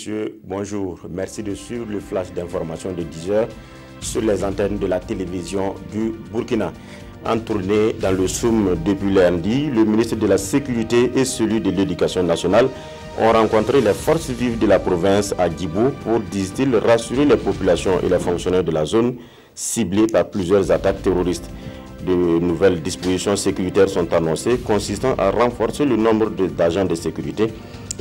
messieurs, bonjour. Merci de suivre le flash d'information de 10h sur les antennes de la télévision du Burkina. En tournée dans le Soum depuis lundi, le ministre de la Sécurité et celui de l'Éducation nationale ont rencontré les forces vives de la province à Djibou pour, disent-ils, rassurer les populations et les fonctionnaires de la zone ciblés par plusieurs attaques terroristes. De nouvelles dispositions sécuritaires sont annoncées consistant à renforcer le nombre d'agents de sécurité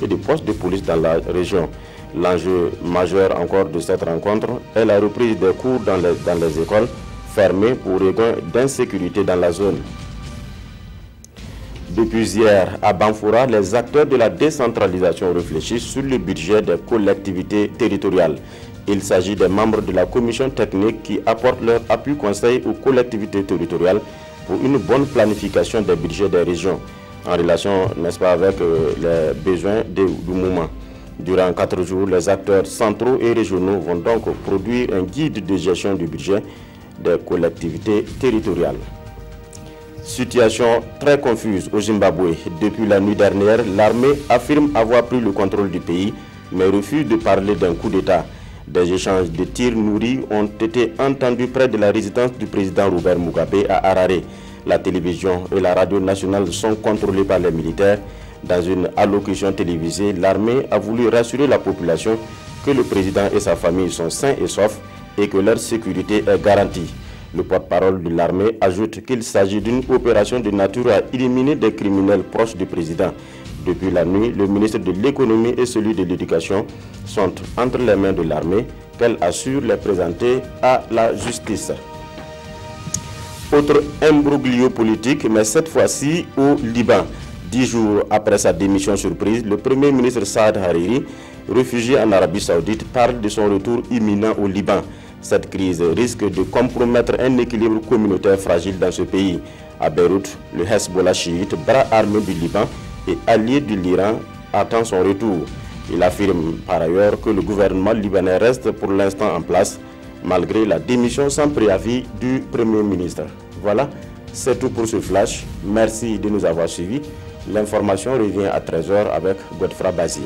et de postes de police dans la région. L'enjeu majeur encore de cette rencontre est la reprise des cours dans les écoles fermées pour raison d'insécurité dans la zone. Depuis hier, à Banfoura, les acteurs de la décentralisation réfléchissent sur le budget des collectivités territoriales. Il s'agit des membres de la commission technique qui apportent leur appui conseil aux collectivités territoriales pour une bonne planification des budgets des régions, en relation, n'est-ce pas, avec les besoins du moment. Durant 4 jours, les acteurs centraux et régionaux vont donc produire un guide de gestion du budget des collectivités territoriales. Situation très confuse au Zimbabwe. Depuis la nuit dernière, l'armée affirme avoir pris le contrôle du pays, mais refuse de parler d'un coup d'État. Des échanges de tirs nourris ont été entendus près de la résidence du président Robert Mugabe à Harare. La télévision et la radio nationale sont contrôlées par les militaires. Dans une allocution télévisée, l'armée a voulu rassurer la population que le président et sa famille sont sains et saufs et que leur sécurité est garantie. Le porte-parole de l'armée ajoute qu'il s'agit d'une opération de nature à éliminer des criminels proches du président. Depuis la nuit, le ministre de l'économie et celui de l'éducation sont entre les mains de l'armée, qu'elle assure les présenter à la justice. Autre imbroglio politique, mais cette fois-ci au Liban. 10 jours après sa démission surprise, le premier ministre Saad Hariri, réfugié en Arabie Saoudite, parle de son retour imminent au Liban. Cette crise risque de compromettre un équilibre communautaire fragile dans ce pays. À Beyrouth, le Hezbollah chiite, bras armé du Liban et allié de l'Iran, attend son retour. Il affirme par ailleurs que le gouvernement libanais reste pour l'instant en place, malgré la démission sans préavis du Premier ministre. Voilà, c'est tout pour ce flash. Merci de nous avoir suivis. L'information revient à 13h avec Godfra Bazier.